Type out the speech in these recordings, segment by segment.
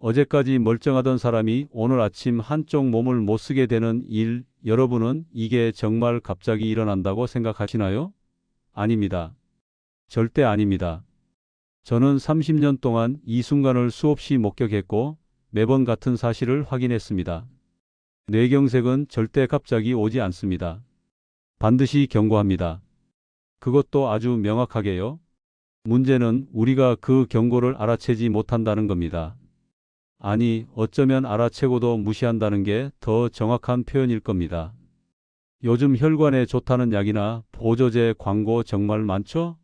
어제까지 멀쩡하던 사람이 오늘 아침 한쪽 몸을 못 쓰게 되는 일, 여러분은 이게 정말 갑자기 일어난다고 생각하시나요? 아닙니다. 절대 아닙니다. 저는 30년 동안 이 순간을 수없이 목격했고 매번 같은 사실을 확인했습니다. 뇌경색은 절대 갑자기 오지 않습니다. 반드시 경고합니다. 그것도 아주 명확하게요. 문제는 우리가 그 경고를 알아채지 못한다는 겁니다. 아니, 어쩌면 알아채고도 무시한다는 게 더 정확한 표현일 겁니다. 요즘 혈관에 좋다는 약이나 보조제 광고 정말 많죠?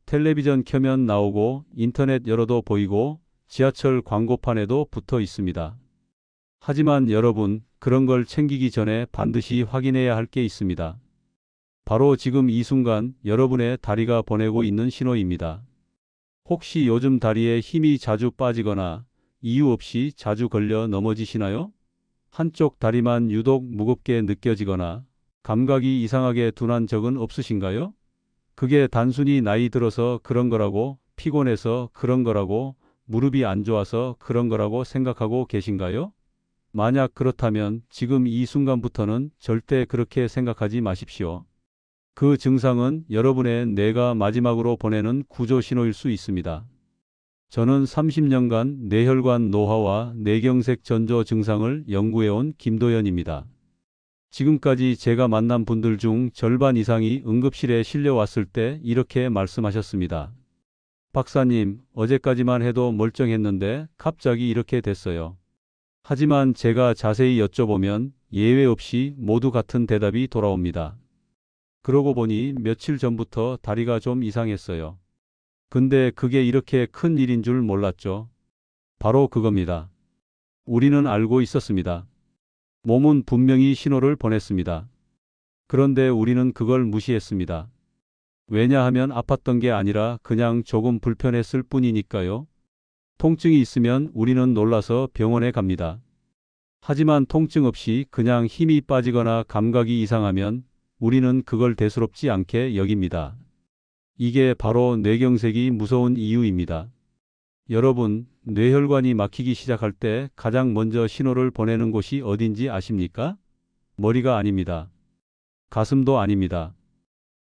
텔레비전 켜면 나오고 인터넷 열어도 보이고 지하철 광고판에도 붙어 있습니다. 하지만 여러분, 그런 걸 챙기기 전에 반드시 확인해야 할 게 있습니다. 바로 지금 이 순간 여러분의 다리가 보내고 있는 신호입니다. 혹시 요즘 다리에 힘이 자주 빠지거나 이유 없이 자주 걸려 넘어지시나요? 한쪽 다리만 유독 무겁게 느껴지거나 감각이 이상하게 둔한 적은 없으신가요? 그게 단순히 나이 들어서 그런 거라고, 피곤해서 그런 거라고, 무릎이 안 좋아서 그런 거라고 생각하고 계신가요? 만약 그렇다면 지금 이 순간부터는 절대 그렇게 생각하지 마십시오. 그 증상은 여러분의 뇌가 마지막으로 보내는 구조 신호일 수 있습니다. 저는 30년간 뇌혈관 노화와 뇌경색 전조 증상을 연구해온 김도연입니다. 지금까지 제가 만난 분들 중 절반 이상이 응급실에 실려왔을 때 이렇게 말씀하셨습니다. 박사님, 어제까지만 해도 멀쩡했는데 갑자기 이렇게 됐어요. 하지만 제가 자세히 여쭤보면 예외 없이 모두 같은 대답이 돌아옵니다. 그러고 보니 며칠 전부터 다리가 좀 이상했어요. 근데 그게 이렇게 큰 일인 줄 몰랐죠. 바로 그겁니다. 우리는 알고 있었습니다. 몸은 분명히 신호를 보냈습니다. 그런데 우리는 그걸 무시했습니다. 왜냐하면 아팠던 게 아니라 그냥 조금 불편했을 뿐이니까요. 통증이 있으면 우리는 놀라서 병원에 갑니다. 하지만 통증 없이 그냥 힘이 빠지거나 감각이 이상하면 우리는 그걸 대수롭지 않게 여깁니다. 이게 바로 뇌경색이 무서운 이유입니다. 여러분, 뇌혈관이 막히기 시작할 때 가장 먼저 신호를 보내는 곳이 어딘지 아십니까? 머리가 아닙니다. 가슴도 아닙니다.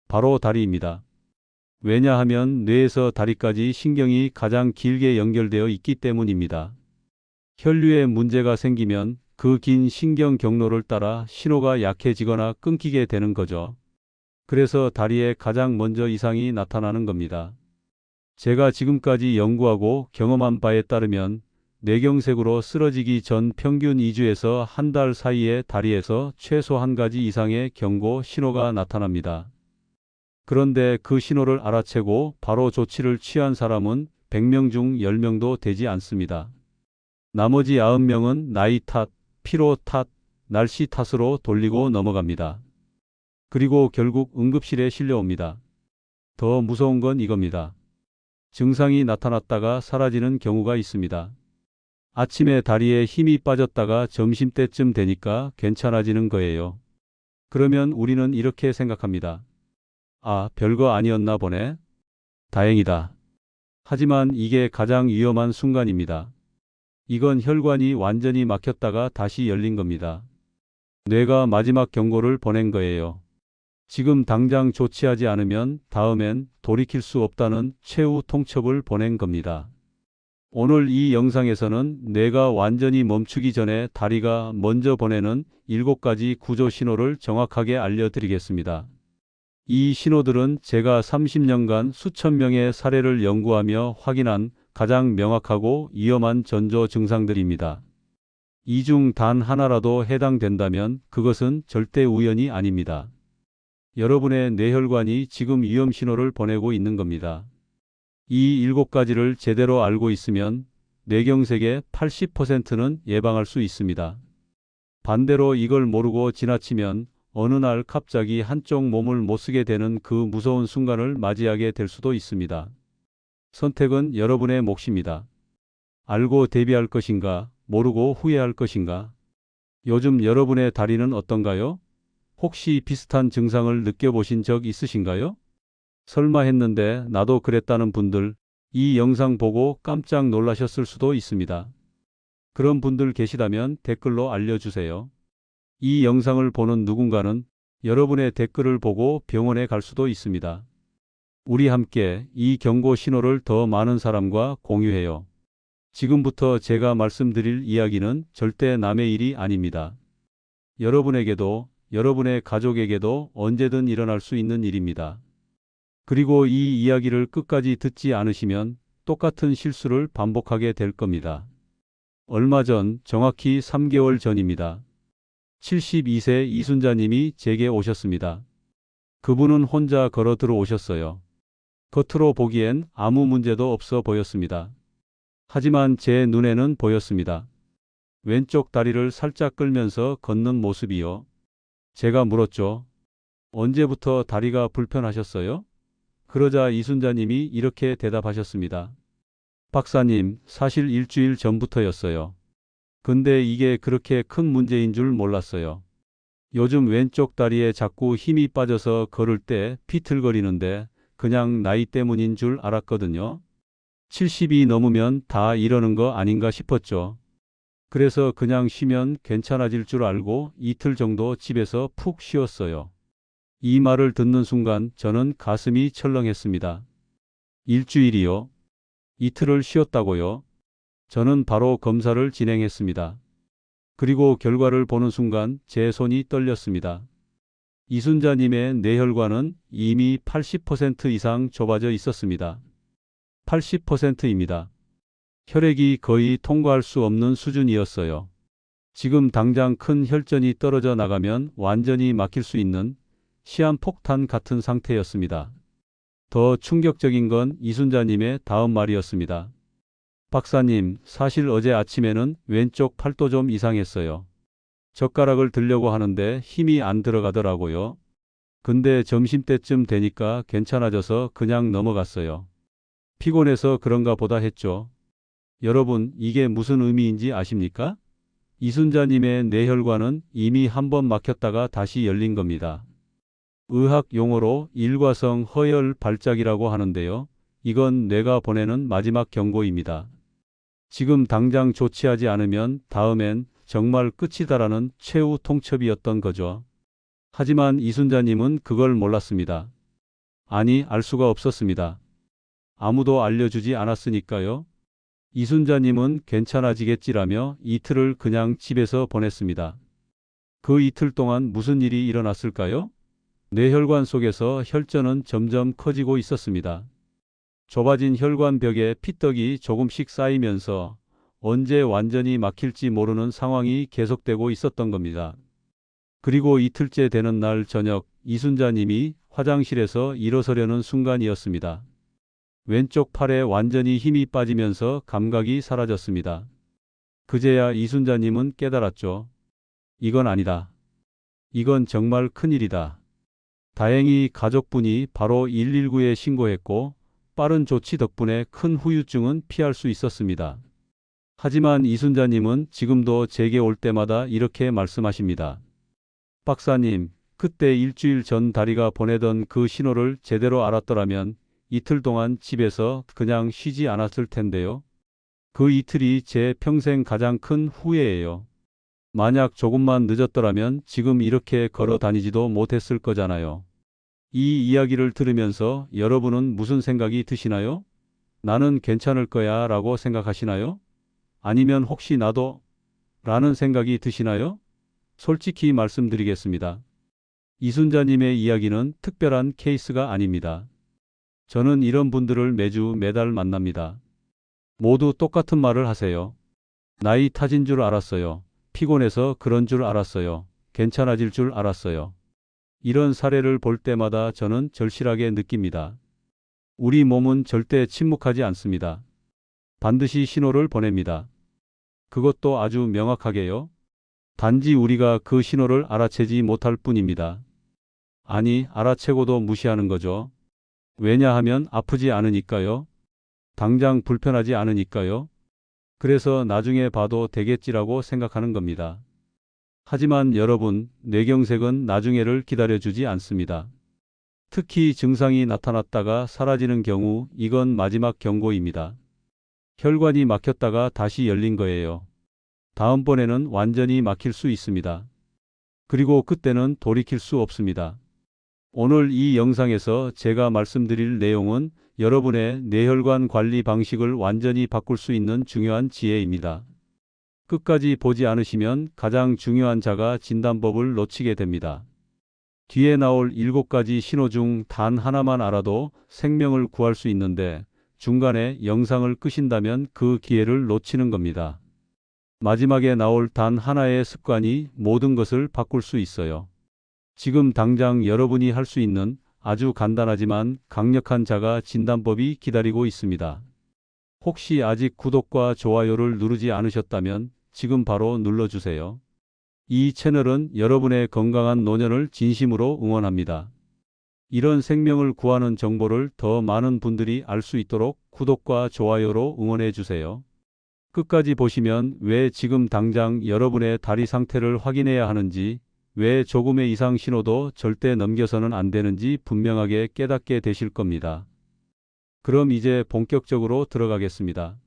바로 다리입니다. 왜냐하면 뇌에서 다리까지 신경이 가장 길게 연결되어 있기 때문입니다. 혈류에 문제가 생기면 그 긴 신경 경로를 따라 신호가 약해지거나 끊기게 되는 거죠. 그래서 다리에 가장 먼저 이상이 나타나는 겁니다. 제가 지금까지 연구하고 경험한 바에 따르면 뇌경색으로 쓰러지기 전 평균 2주에서 한 달 사이에 다리에서 최소 한 가지 이상의 경고 신호가 나타납니다. 그런데 그 신호를 알아채고 바로 조치를 취한 사람은 100명 중 10명도 되지 않습니다. 나머지 90명은 나이 탓, 피로 탓, 날씨 탓으로 돌리고 넘어갑니다. 그리고 결국 응급실에 실려옵니다. 더 무서운 건 이겁니다. 증상이 나타났다가 사라지는 경우가 있습니다. 아침에 다리에 힘이 빠졌다가 점심때쯤 되니까 괜찮아지는 거예요. 그러면 우리는 이렇게 생각합니다. 아, 별거 아니었나 보네. 다행이다. 하지만 이게 가장 위험한 순간입니다. 이건 혈관이 완전히 막혔다가 다시 열린 겁니다. 뇌가 마지막 경고를 보낸 거예요. 지금 당장 조치하지 않으면 다음엔 돌이킬 수 없다는 최후 통첩을 보낸 겁니다. 오늘 이 영상에서는 뇌가 완전히 멈추기 전에 다리가 먼저 보내는 7가지 구조 신호를 정확하게 알려드리겠습니다. 이 신호들은 제가 30년간 수천 명의 사례를 연구하며 확인한 가장 명확하고 위험한 전조 증상들입니다. 이 중 단 하나라도 해당된다면 그것은 절대 우연이 아닙니다. 여러분의 뇌혈관이 지금 위험 신호를 보내고 있는 겁니다. 이 7가지를 제대로 알고 있으면 뇌경색의 80%는 예방할 수 있습니다. 반대로 이걸 모르고 지나치면 어느 날 갑자기 한쪽 몸을 못 쓰게 되는 그 무서운 순간을 맞이하게 될 수도 있습니다. 선택은 여러분의 몫입니다. 알고 대비할 것인가, 모르고 후회할 것인가. 요즘 여러분의 다리는 어떤가요? 혹시 비슷한 증상을 느껴보신 적 있으신가요? 설마 했는데 나도 그랬다는 분들, 이 영상 보고 깜짝 놀라셨을 수도 있습니다. 그런 분들 계시다면 댓글로 알려주세요. 이 영상을 보는 누군가는 여러분의 댓글을 보고 병원에 갈 수도 있습니다. 우리 함께 이 경고 신호를 더 많은 사람과 공유해요. 지금부터 제가 말씀드릴 이야기는 절대 남의 일이 아닙니다. 여러분에게도, 여러분의 가족에게도 언제든 일어날 수 있는 일입니다. 그리고 이 이야기를 끝까지 듣지 않으시면 똑같은 실수를 반복하게 될 겁니다. 얼마 전, 정확히 3개월 전입니다. 72세 이순자님이 제게 오셨습니다. 그분은 혼자 걸어 들어오셨어요. 겉으로 보기엔 아무 문제도 없어 보였습니다. 하지만 제 눈에는 보였습니다. 왼쪽 다리를 살짝 끌면서 걷는 모습이요. 제가 물었죠. 언제부터 다리가 불편하셨어요? 그러자 이순자님이 이렇게 대답하셨습니다. 박사님, 사실 일주일 전부터였어요. 근데 이게 그렇게 큰 문제인 줄 몰랐어요. 요즘 왼쪽 다리에 자꾸 힘이 빠져서 걸을 때 비틀거리는데 그냥 나이 때문인 줄 알았거든요. 70이 넘으면 다 이러는 거 아닌가 싶었죠. 그래서 그냥 쉬면 괜찮아질 줄 알고 이틀 정도 집에서 푹 쉬었어요. 이 말을 듣는 순간 저는 가슴이 철렁했습니다. 일주일이요? 이틀을 쉬었다고요? 저는 바로 검사를 진행했습니다. 그리고 결과를 보는 순간 제 손이 떨렸습니다. 이순자님의 뇌혈관은 이미 80% 이상 좁아져 있었습니다. 80%입니다. 혈액이 거의 통과할 수 없는 수준이었어요. 지금 당장 큰 혈전이 떨어져 나가면 완전히 막힐 수 있는 시한폭탄 같은 상태였습니다. 더 충격적인 건 이순자님의 다음 말이었습니다. 박사님, 사실 어제 아침에는 왼쪽 팔도 좀 이상했어요. 젓가락을 들려고 하는데 힘이 안 들어가더라고요. 근데 점심때쯤 되니까 괜찮아져서 그냥 넘어갔어요. 피곤해서 그런가 보다 했죠. 여러분, 이게 무슨 의미인지 아십니까? 이순자님의 뇌혈관은 이미 한 번 막혔다가 다시 열린 겁니다. 의학 용어로 일과성 허혈 발작이라고 하는데요. 이건 뇌가 보내는 마지막 경고입니다. 지금 당장 조치하지 않으면 다음엔 정말 끝이다라는 최후 통첩이었던 거죠. 하지만 이순자님은 그걸 몰랐습니다. 아니, 알 수가 없었습니다. 아무도 알려주지 않았으니까요. 이순자님은 괜찮아지겠지라며 이틀을 그냥 집에서 보냈습니다. 그 이틀 동안 무슨 일이 일어났을까요? 뇌혈관 속에서 혈전은 점점 커지고 있었습니다. 좁아진 혈관벽에 피떡이 조금씩 쌓이면서 언제 완전히 막힐지 모르는 상황이 계속되고 있었던 겁니다. 그리고 이틀째 되는 날 저녁 이순자님이 화장실에서 일어서려는 순간이었습니다. 왼쪽 팔에 완전히 힘이 빠지면서 감각이 사라졌습니다. 그제야 이순자님은 깨달았죠. 이건 아니다. 이건 정말 큰일이다. 다행히 가족분이 바로 119에 신고했고 빠른 조치 덕분에 큰 후유증은 피할 수 있었습니다. 하지만 이순자님은 지금도 제게 올 때마다 이렇게 말씀하십니다. 박사님, 그때 일주일 전 다리가 보내던 그 신호를 제대로 알았더라면 이틀 동안 집에서 그냥 쉬지 않았을 텐데요. 그 이틀이 제 평생 가장 큰 후회예요. 만약 조금만 늦었더라면 지금 이렇게 걸어 다니지도 못했을 거잖아요. 이 이야기를 들으면서 여러분은 무슨 생각이 드시나요? 나는 괜찮을 거야 라고 생각하시나요? 아니면 혹시 나도? 라는 생각이 드시나요? 솔직히 말씀드리겠습니다. 이순자님의 이야기는 특별한 케이스가 아닙니다. 저는 이런 분들을 매달 만납니다. 모두 똑같은 말을 하세요. 나이 타진 줄 알았어요. 피곤해서 그런 줄 알았어요. 괜찮아질 줄 알았어요. 이런 사례를 볼 때마다 저는 절실하게 느낍니다. 우리 몸은 절대 침묵하지 않습니다. 반드시 신호를 보냅니다. 그것도 아주 명확하게요. 단지 우리가 그 신호를 알아채지 못할 뿐입니다. 아니, 알아채고도 무시하는 거죠. 왜냐하면 아프지 않으니까요. 당장 불편하지 않으니까요. 그래서 나중에 봐도 되겠지라고 생각하는 겁니다. 하지만 여러분, 뇌경색은 나중에를 기다려주지 않습니다. 특히 증상이 나타났다가 사라지는 경우 이건 마지막 경고입니다. 혈관이 막혔다가 다시 열린 거예요. 다음번에는 완전히 막힐 수 있습니다. 그리고 그때는 돌이킬 수 없습니다. 오늘 이 영상에서 제가 말씀드릴 내용은 여러분의 뇌혈관 관리 방식을 완전히 바꿀 수 있는 중요한 지혜입니다. 끝까지 보지 않으시면 가장 중요한 자가 진단법을 놓치게 됩니다. 뒤에 나올 7가지 신호 중 단 하나만 알아도 생명을 구할 수 있는데 중간에 영상을 끄신다면 그 기회를 놓치는 겁니다. 마지막에 나올 단 하나의 습관이 모든 것을 바꿀 수 있어요. 지금 당장 여러분이 할 수 있는 아주 간단하지만 강력한 자가 진단법이 기다리고 있습니다. 혹시 아직 구독과 좋아요를 누르지 않으셨다면 지금 바로 눌러주세요. 이 채널은 여러분의 건강한 노년을 진심으로 응원합니다. 이런 생명을 구하는 정보를 더 많은 분들이 알 수 있도록 구독과 좋아요로 응원해 주세요. 끝까지 보시면 왜 지금 당장 여러분의 다리 상태를 확인해야 하는지, 왜 조금의 이상 신호도 절대 넘겨서는 안 되는지 분명하게 깨닫게 되실 겁니다. 그럼 이제 본격적으로 들어가겠습니다.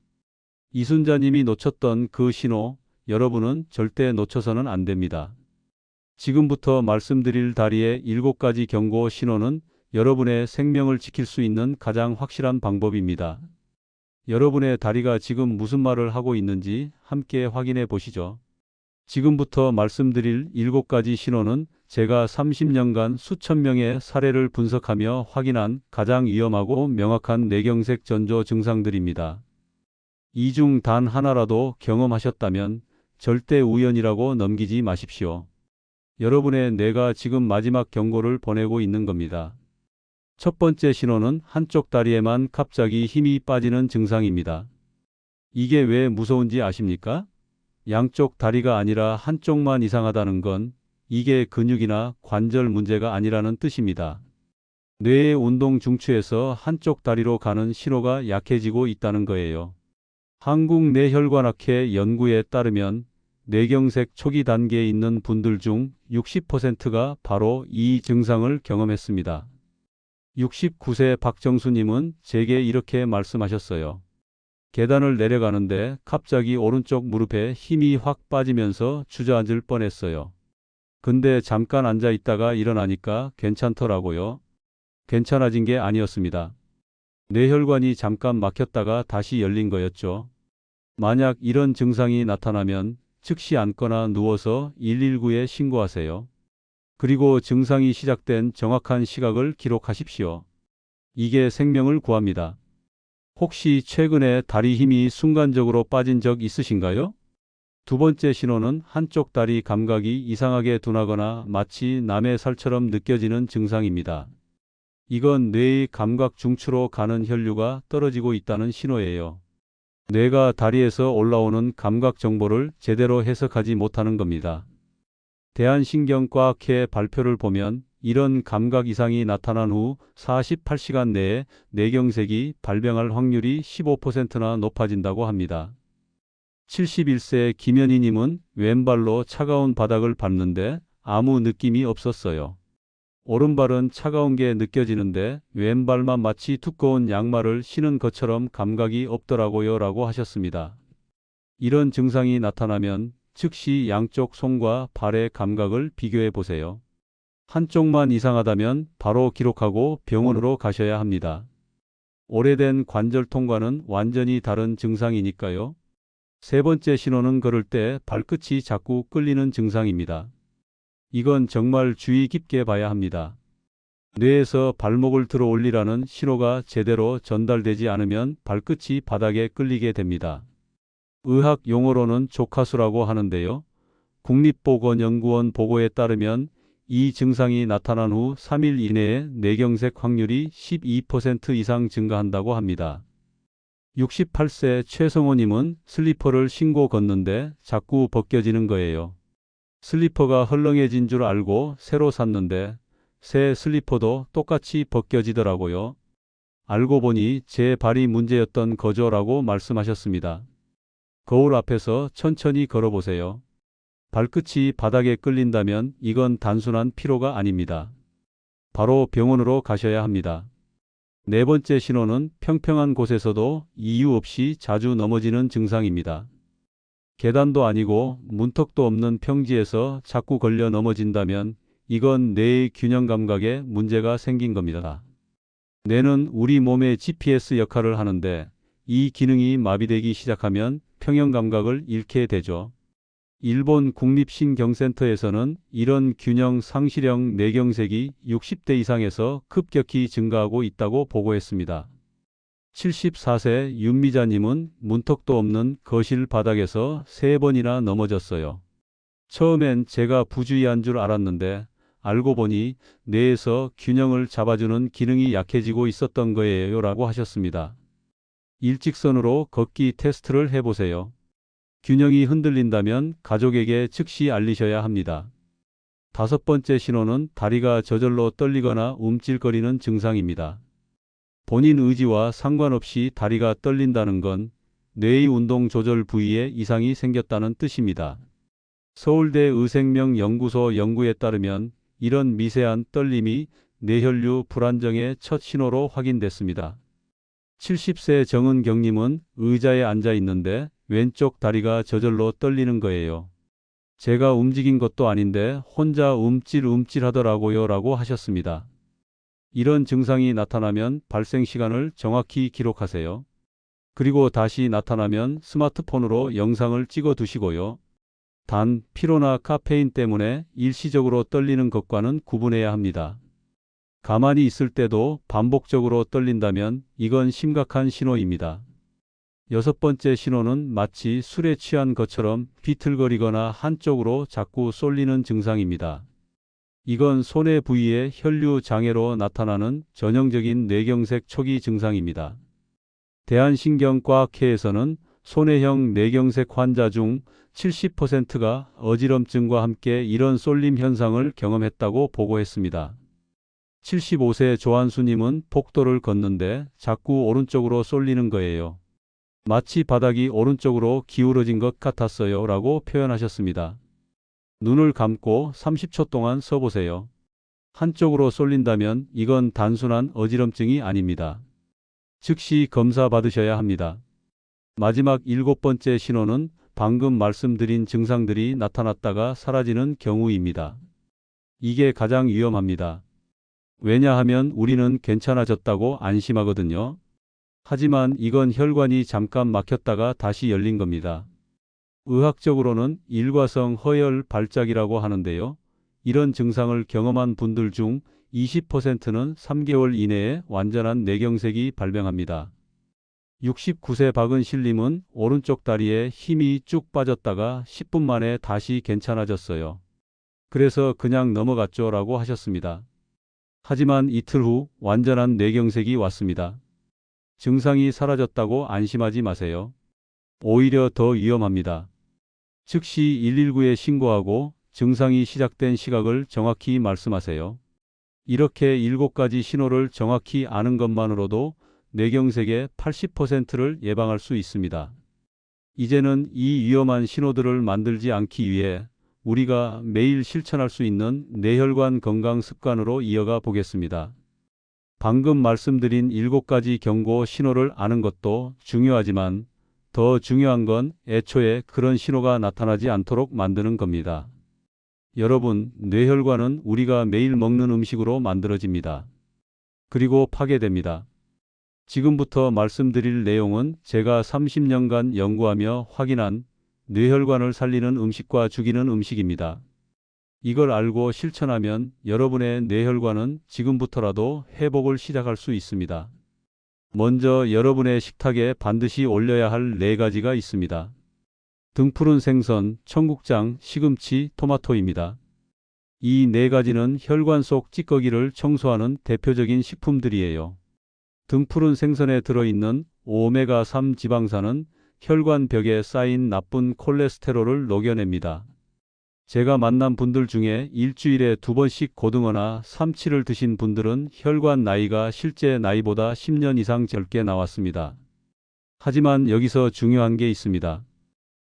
이순자님이 놓쳤던 그 신호, 여러분은 절대 놓쳐서는 안 됩니다. 지금부터 말씀드릴 다리의 7가지 경고 신호는 여러분의 생명을 지킬 수 있는 가장 확실한 방법입니다. 여러분의 다리가 지금 무슨 말을 하고 있는지 함께 확인해 보시죠. 지금부터 말씀드릴 7가지 신호는 제가 30년간 수천 명의 사례를 분석하며 확인한 가장 위험하고 명확한 뇌경색 전조 증상들입니다. 이 중 단 하나라도 경험하셨다면 절대 우연이라고 넘기지 마십시오. 여러분의 뇌가 지금 마지막 경고를 보내고 있는 겁니다. 첫 번째 신호는 한쪽 다리에만 갑자기 힘이 빠지는 증상입니다. 이게 왜 무서운지 아십니까? 양쪽 다리가 아니라 한쪽만 이상하다는 건 이게 근육이나 관절 문제가 아니라는 뜻입니다. 뇌의 운동 중추에서 한쪽 다리로 가는 신호가 약해지고 있다는 거예요. 한국뇌혈관학회 연구에 따르면 뇌경색 초기 단계에 있는 분들 중 60%가 바로 이 증상을 경험했습니다. 69세 박정수님은 제게 이렇게 말씀하셨어요. 계단을 내려가는데 갑자기 오른쪽 무릎에 힘이 확 빠지면서 주저앉을 뻔했어요. 근데 잠깐 앉아 있다가 일어나니까 괜찮더라고요. 괜찮아진 게 아니었습니다. 뇌혈관이 잠깐 막혔다가 다시 열린 거였죠. 만약 이런 증상이 나타나면 즉시 앉거나 누워서 119에 신고하세요. 그리고 증상이 시작된 정확한 시각을 기록하십시오. 이게 생명을 구합니다. 혹시 최근에 다리 힘이 순간적으로 빠진 적 있으신가요? 두 번째 신호는 한쪽 다리 감각이 이상하게 둔하거나 마치 남의 살처럼 느껴지는 증상입니다. 이건 뇌의 감각 중추로 가는 혈류가 떨어지고 있다는 신호예요. 뇌가 다리에서 올라오는 감각 정보를 제대로 해석하지 못하는 겁니다. 대한신경과학회 발표를 보면 이런 감각 이상이 나타난 후 48시간 내에 뇌경색이 발병할 확률이 15%나 높아진다고 합니다. 71세 김현희님은 왼발로 차가운 바닥을 밟는데 아무 느낌이 없었어요. 오른발은 차가운 게 느껴지는데 왼발만 마치 두꺼운 양말을 신은 것처럼 감각이 없더라고요 라고 하셨습니다. 이런 증상이 나타나면 즉시 양쪽 손과 발의 감각을 비교해 보세요. 한쪽만 이상하다면 바로 기록하고 병원으로 가셔야 합니다. 오래된 관절통과는 완전히 다른 증상이니까요. 세 번째 신호는 걸을 때 발끝이 자꾸 끌리는 증상입니다. 이건 정말 주의 깊게 봐야 합니다. 뇌에서 발목을 들어 올리라는 신호가 제대로 전달되지 않으면 발끝이 바닥에 끌리게 됩니다. 의학 용어로는 족하수라고 하는데요. 국립보건연구원 보고에 따르면 이 증상이 나타난 후 3일 이내에 뇌경색 확률이 12% 이상 증가한다고 합니다. 68세 최성호님은 슬리퍼를 신고 걷는데 자꾸 벗겨지는 거예요. 슬리퍼가 헐렁해진 줄 알고 새로 샀는데 새 슬리퍼도 똑같이 벗겨지더라고요. 알고 보니 제 발이 문제였던 거죠라고 말씀하셨습니다. 거울 앞에서 천천히 걸어보세요. 발끝이 바닥에 끌린다면 이건 단순한 피로가 아닙니다. 바로 병원으로 가셔야 합니다. 네 번째 신호는 평평한 곳에서도 이유 없이 자주 넘어지는 증상입니다. 계단도 아니고 문턱도 없는 평지에서 자꾸 걸려 넘어진다면 이건 뇌의 균형 감각에 문제가 생긴 겁니다. 뇌는 우리 몸의 GPS 역할을 하는데 이 기능이 마비되기 시작하면 평형 감각을 잃게 되죠. 일본 국립신경센터에서는 이런 균형 상실형 뇌경색이 60대 이상에서 급격히 증가하고 있다고 보고했습니다. 74세 윤미자님은 문턱도 없는 거실 바닥에서 3번이나 넘어졌어요. 처음엔 제가 부주의한 줄 알았는데 알고 보니 뇌에서 균형을 잡아주는 기능이 약해지고 있었던 거예요 라고 하셨습니다. 일직선으로 걷기 테스트를 해보세요. 균형이 흔들린다면 가족에게 즉시 알리셔야 합니다. 5번째 신호는 다리가 저절로 떨리거나 움찔거리는 증상입니다. 본인 의지와 상관없이 다리가 떨린다는 건 뇌의 운동 조절 부위에 이상이 생겼다는 뜻입니다. 서울대 의생명연구소 연구에 따르면 이런 미세한 떨림이 뇌혈류 불안정의 첫 신호로 확인됐습니다. 70세 정은경님은 의자에 앉아 있는데 왼쪽 다리가 저절로 떨리는 거예요. 제가 움직인 것도 아닌데 혼자 움찔움찔 하더라고요 라고 하셨습니다. 이런 증상이 나타나면 발생 시간을 정확히 기록하세요. 그리고 다시 나타나면 스마트폰으로 영상을 찍어 두시고요. 단, 피로나 카페인 때문에 일시적으로 떨리는 것과는 구분해야 합니다. 가만히 있을 때도 반복적으로 떨린다면 이건 심각한 신호입니다. 6번째 신호는 마치 술에 취한 것처럼 비틀거리거나 한쪽으로 자꾸 쏠리는 증상입니다. 이건 손의 부위의 혈류 장애로 나타나는 전형적인 뇌경색 초기 증상입니다. 대한신경과학회에서는 손해형 뇌경색 환자 중 70%가 어지럼증과 함께 이런 쏠림 현상을 경험했다고 보고했습니다. 75세 조한수님은 복도를 걷는데 자꾸 오른쪽으로 쏠리는 거예요. 마치 바닥이 오른쪽으로 기울어진 것 같았어요 라고 표현하셨습니다. 눈을 감고 30초 동안 서보세요. 한쪽으로 쏠린다면 이건 단순한 어지럼증이 아닙니다. 즉시 검사 받으셔야 합니다. 마지막 7번째 신호는 방금 말씀드린 증상들이 나타났다가 사라지는 경우입니다. 이게 가장 위험합니다. 왜냐하면 우리는 괜찮아졌다고 안심하거든요. 하지만 이건 혈관이 잠깐 막혔다가 다시 열린 겁니다. 의학적으로는 일과성 허혈 발작이라고 하는데요. 이런 증상을 경험한 분들 중 20%는 3개월 이내에 완전한 뇌경색이 발병합니다. 69세 박은실님은 오른쪽 다리에 힘이 쭉 빠졌다가 10분 만에 다시 괜찮아졌어요. 그래서 그냥 넘어갔죠 라고 하셨습니다. 하지만 이틀 후 완전한 뇌경색이 왔습니다. 증상이 사라졌다고 안심하지 마세요. 오히려 더 위험합니다. 즉시 119에 신고하고 증상이 시작된 시각을 정확히 말씀하세요. 이렇게 7가지 신호를 정확히 아는 것만으로도 뇌경색의 80%를 예방할 수 있습니다. 이제는 이 위험한 신호들을 만들지 않기 위해 우리가 매일 실천할 수 있는 뇌혈관 건강 습관으로 이어가 보겠습니다. 방금 말씀드린 7가지 경고 신호를 아는 것도 중요하지만 더 중요한 건 애초에 그런 신호가 나타나지 않도록 만드는 겁니다. 여러분, 뇌혈관은 우리가 매일 먹는 음식으로 만들어집니다. 그리고 파괴됩니다. 지금부터 말씀드릴 내용은 제가 30년간 연구하며 확인한 뇌혈관을 살리는 음식과 죽이는 음식입니다. 이걸 알고 실천하면 여러분의 뇌혈관은 지금부터라도 회복을 시작할 수 있습니다. 먼저 여러분의 식탁에 반드시 올려야 할 4가지가 있습니다. 등푸른 생선, 청국장, 시금치, 토마토입니다. 이 4가지는 혈관 속 찌꺼기를 청소하는 대표적인 식품들이에요. 등푸른 생선에 들어있는 오메가3 지방산은 혈관 벽에 쌓인 나쁜 콜레스테롤을 녹여냅니다. 제가 만난 분들 중에 일주일에 2번씩 고등어나 삼치를 드신 분들은 혈관 나이가 실제 나이보다 10년 이상 젊게 나왔습니다. 하지만 여기서 중요한 게 있습니다.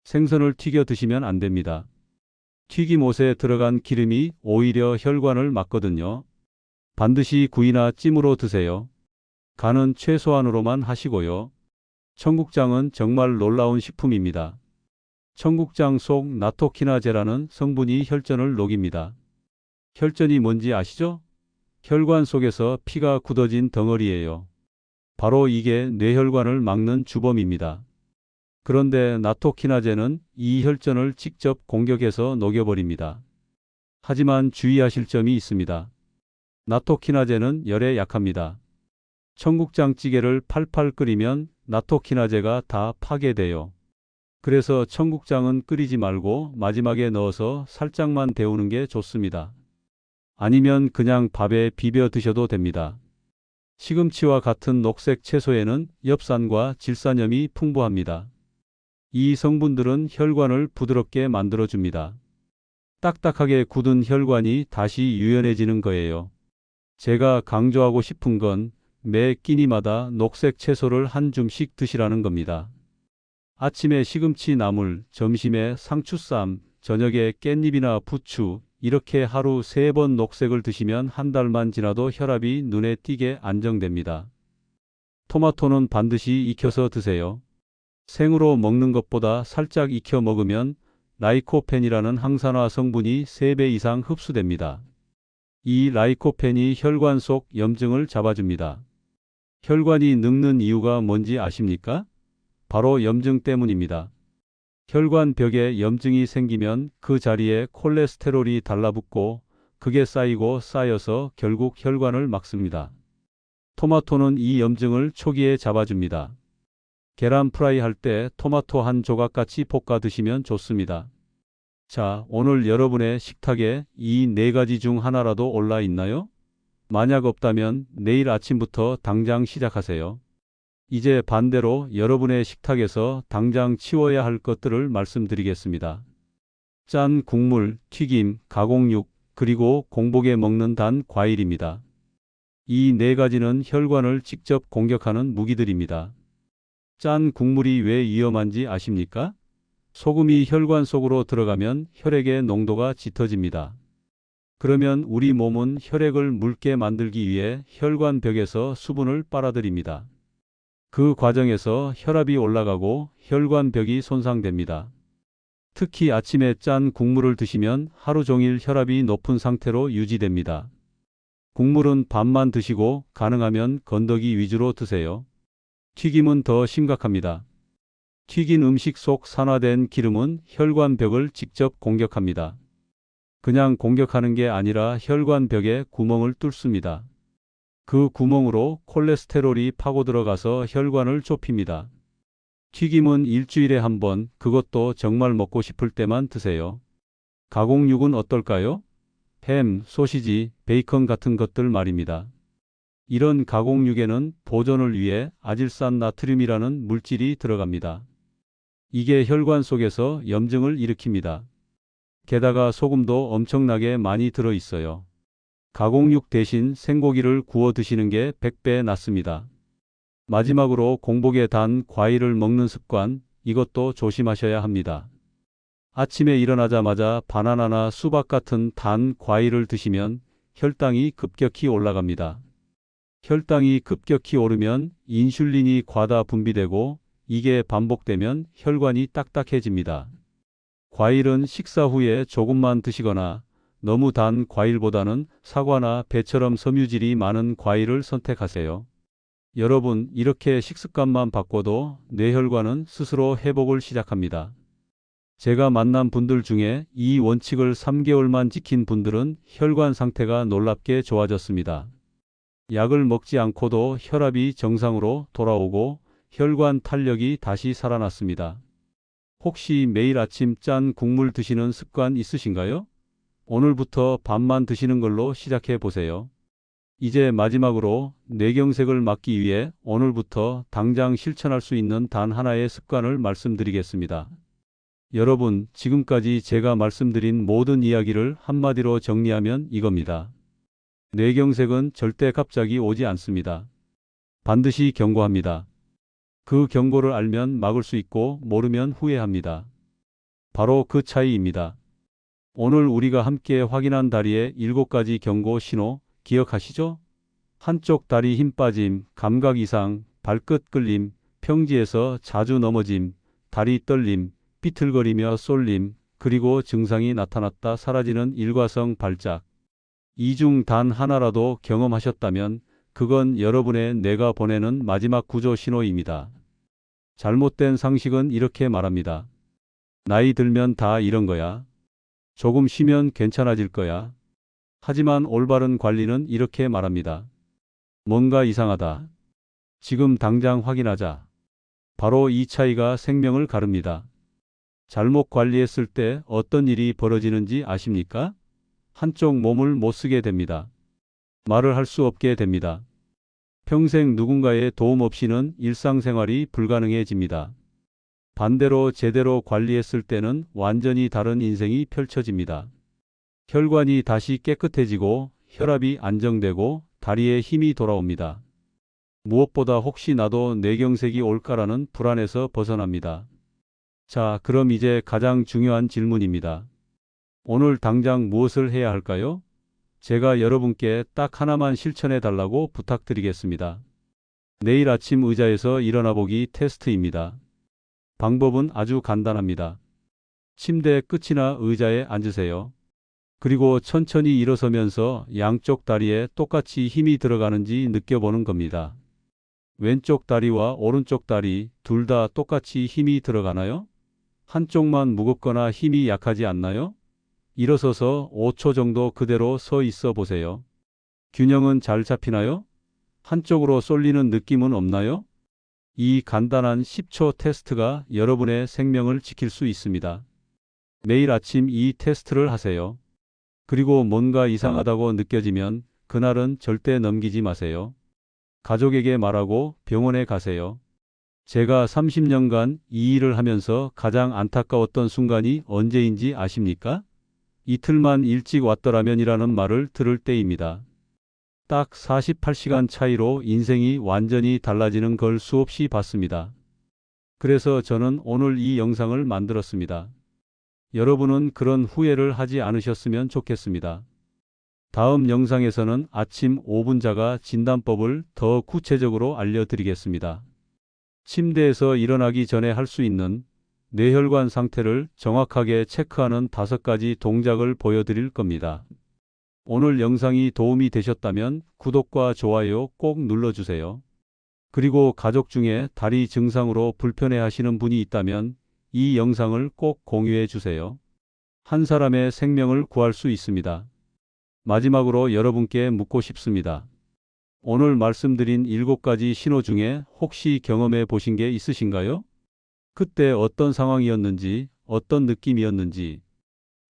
생선을 튀겨 드시면 안 됩니다. 튀김옷에 들어간 기름이 오히려 혈관을 막거든요. 반드시 구이나 찜으로 드세요. 간은 최소한으로만 하시고요. 청국장은 정말 놀라운 식품입니다. 청국장 속 나토키나제라는 성분이 혈전을 녹입니다. 혈전이 뭔지 아시죠? 혈관 속에서 피가 굳어진 덩어리예요. 바로 이게 뇌혈관을 막는 주범입니다. 그런데 나토키나제는 이 혈전을 직접 공격해서 녹여버립니다. 하지만 주의하실 점이 있습니다. 나토키나제는 열에 약합니다. 청국장찌개를 팔팔 끓이면 나토키나제가 다 파괴돼요. 그래서 청국장은 끓이지 말고 마지막에 넣어서 살짝만 데우는 게 좋습니다. 아니면 그냥 밥에 비벼 드셔도 됩니다. 시금치와 같은 녹색 채소에는 엽산과 질산염이 풍부합니다. 이 성분들은 혈관을 부드럽게 만들어줍니다. 딱딱하게 굳은 혈관이 다시 유연해지는 거예요. 제가 강조하고 싶은 건 매 끼니마다 녹색 채소를 한 줌씩 드시라는 겁니다. 아침에 시금치 나물, 점심에 상추쌈, 저녁에 깻잎이나 부추, 이렇게 하루 3번 녹색을 드시면 한 달만 지나도 혈압이 눈에 띄게 안정됩니다. 토마토는 반드시 익혀서 드세요. 생으로 먹는 것보다 살짝 익혀 먹으면 라이코펜이라는 항산화 성분이 3배 이상 흡수됩니다. 이 라이코펜이 혈관 속 염증을 잡아줍니다. 혈관이 늙는 이유가 뭔지 아십니까? 바로 염증 때문입니다. 혈관 벽에 염증이 생기면 그 자리에 콜레스테롤이 달라붙고 그게 쌓이고 쌓여서 결국 혈관을 막습니다. 토마토는 이 염증을 초기에 잡아줍니다. 계란 프라이 할 때 토마토 한 조각같이 볶아 드시면 좋습니다. 자, 오늘 여러분의 식탁에 이 4가지 중 하나라도 올라 있나요? 만약 없다면 내일 아침부터 당장 시작하세요. 이제 반대로 여러분의 식탁에서 당장 치워야 할 것들을 말씀드리겠습니다. 짠 국물, 튀김, 가공육, 그리고 공복에 먹는 단 과일입니다. 이 4가지는 혈관을 직접 공격하는 무기들입니다. 짠 국물이 왜 위험한지 아십니까? 소금이 혈관 속으로 들어가면 혈액의 농도가 짙어집니다. 그러면 우리 몸은 혈액을 묽게 만들기 위해 혈관 벽에서 수분을 빨아들입니다. 그 과정에서 혈압이 올라가고 혈관 벽이 손상됩니다. 특히 아침에 짠 국물을 드시면 하루 종일 혈압이 높은 상태로 유지됩니다. 국물은 반만 드시고 가능하면 건더기 위주로 드세요. 튀김은 더 심각합니다. 튀긴 음식 속 산화된 기름은 혈관 벽을 직접 공격합니다. 그냥 공격하는 게 아니라 혈관 벽에 구멍을 뚫습니다. 그 구멍으로 콜레스테롤이 파고 들어가서 혈관을 좁힙니다. 튀김은 일주일에 한 번, 그것도 정말 먹고 싶을 때만 드세요. 가공육은 어떨까요? 햄, 소시지, 베이컨 같은 것들 말입니다. 이런 가공육에는 보존을 위해 아질산 나트륨이라는 물질이 들어갑니다. 이게 혈관 속에서 염증을 일으킵니다. 게다가 소금도 엄청나게 많이 들어 있어요. 가공육 대신 생고기를 구워 드시는 게 100배 낫습니다. 마지막으로 공복에 단 과일을 먹는 습관, 이것도 조심하셔야 합니다. 아침에 일어나자마자 바나나나 수박 같은 단 과일을 드시면 혈당이 급격히 올라갑니다. 혈당이 급격히 오르면 인슐린이 과다 분비되고 이게 반복되면 혈관이 딱딱해집니다. 과일은 식사 후에 조금만 드시거나 너무 단 과일보다는 사과나 배처럼 섬유질이 많은 과일을 선택하세요. 여러분, 이렇게 식습관만 바꿔도 뇌혈관은 스스로 회복을 시작합니다. 제가 만난 분들 중에 이 원칙을 3개월만 지킨 분들은 혈관 상태가 놀랍게 좋아졌습니다. 약을 먹지 않고도 혈압이 정상으로 돌아오고 혈관 탄력이 다시 살아났습니다. 혹시 매일 아침 짠 국물 드시는 습관 있으신가요? 오늘부터 반만 드시는 걸로 시작해 보세요. 이제 마지막으로 뇌경색을 막기 위해 오늘부터 당장 실천할 수 있는 단 하나의 습관을 말씀드리겠습니다. 여러분, 지금까지 제가 말씀드린 모든 이야기를 한마디로 정리하면 이겁니다. 뇌경색은 절대 갑자기 오지 않습니다. 반드시 경고합니다. 그 경고를 알면 막을 수 있고 모르면 후회합니다. 바로 그 차이입니다. 오늘 우리가 함께 확인한 다리의 7가지 경고 신호 기억하시죠? 한쪽 다리 힘 빠짐, 감각 이상, 발끝 끌림, 평지에서 자주 넘어짐, 다리 떨림, 비틀거리며 쏠림, 그리고 증상이 나타났다 사라지는 일과성 발작. 이 중 단 하나라도 경험하셨다면 그건 여러분의 뇌가 보내는 마지막 구조 신호입니다. 잘못된 상식은 이렇게 말합니다. 나이 들면 다 이런 거야. 조금 쉬면 괜찮아질 거야. 하지만 올바른 관리는 이렇게 말합니다. 뭔가 이상하다. 지금 당장 확인하자. 바로 이 차이가 생명을 가릅니다. 잘못 관리했을 때 어떤 일이 벌어지는지 아십니까? 한쪽 몸을 못 쓰게 됩니다. 말을 할 수 없게 됩니다. 평생 누군가의 도움 없이는 일상생활이 불가능해집니다. 반대로 제대로 관리했을 때는 완전히 다른 인생이 펼쳐집니다. 혈관이 다시 깨끗해지고 혈압이 안정되고 다리에 힘이 돌아옵니다. 무엇보다 혹시 나도 뇌경색이 올까라는 불안에서 벗어납니다. 자, 그럼 이제 가장 중요한 질문입니다. 오늘 당장 무엇을 해야 할까요? 제가 여러분께 딱 하나만 실천해 달라고 부탁드리겠습니다. 내일 아침 의자에서 일어나 보기 테스트입니다. 방법은 아주 간단합니다. 침대 끝이나 의자에 앉으세요. 그리고 천천히 일어서면서 양쪽 다리에 똑같이 힘이 들어가는지 느껴보는 겁니다. 왼쪽 다리와 오른쪽 다리 둘 다 똑같이 힘이 들어가나요? 한쪽만 무겁거나 힘이 약하지 않나요? 일어서서 5초 정도 그대로 서 있어 보세요. 균형은 잘 잡히나요? 한쪽으로 쏠리는 느낌은 없나요? 이 간단한 10초 테스트가 여러분의 생명을 지킬 수 있습니다. 매일 아침 이 테스트를 하세요. 그리고 뭔가 이상하다고 느껴지면 그날은 절대 넘기지 마세요. 가족에게 말하고 병원에 가세요. 제가 30년간 이 일을 하면서 가장 안타까웠던 순간이 언제인지 아십니까? 이틀만 일찍 왔더라면이라는 말을 들을 때입니다. 딱 48시간 차이로 인생이 완전히 달라지는 걸 수없이 봤습니다. 그래서 저는 오늘 이 영상을 만들었습니다. 여러분은 그런 후회를 하지 않으셨으면 좋겠습니다. 다음 영상에서는 아침 5분 자가 진단법을 더 구체적으로 알려드리겠습니다. 침대에서 일어나기 전에 할 수 있는 뇌혈관 상태를 정확하게 체크하는 5가지 동작을 보여드릴 겁니다. 오늘 영상이 도움이 되셨다면 구독과 좋아요 꼭 눌러주세요. 그리고 가족 중에 다리 증상으로 불편해하시는 분이 있다면 이 영상을 꼭 공유해 주세요. 한 사람의 생명을 구할 수 있습니다. 마지막으로 여러분께 묻고 싶습니다. 오늘 말씀드린 7가지 신호 중에 혹시 경험해 보신 게 있으신가요? 그때 어떤 상황이었는지, 어떤 느낌이었는지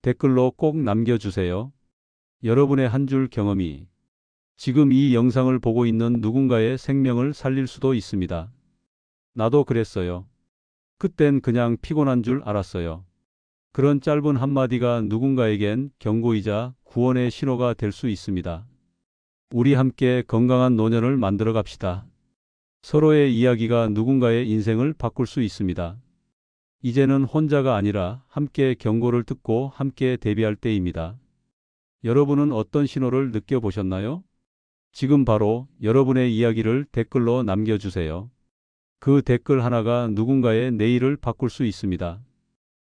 댓글로 꼭 남겨주세요. 여러분의 한 줄 경험이 지금 이 영상을 보고 있는 누군가의 생명을 살릴 수도 있습니다. 나도 그랬어요. 그땐 그냥 피곤한 줄 알았어요. 그런 짧은 한마디가 누군가에겐 경고이자 구원의 신호가 될 수 있습니다. 우리 함께 건강한 노년을 만들어 갑시다. 서로의 이야기가 누군가의 인생을 바꿀 수 있습니다. 이제는 혼자가 아니라 함께 경고를 듣고 함께 대비할 때입니다. 여러분은 어떤 신호를 느껴보셨나요? 지금 바로 여러분의 이야기를 댓글로 남겨주세요. 그 댓글 하나가 누군가의 내일을 바꿀 수 있습니다.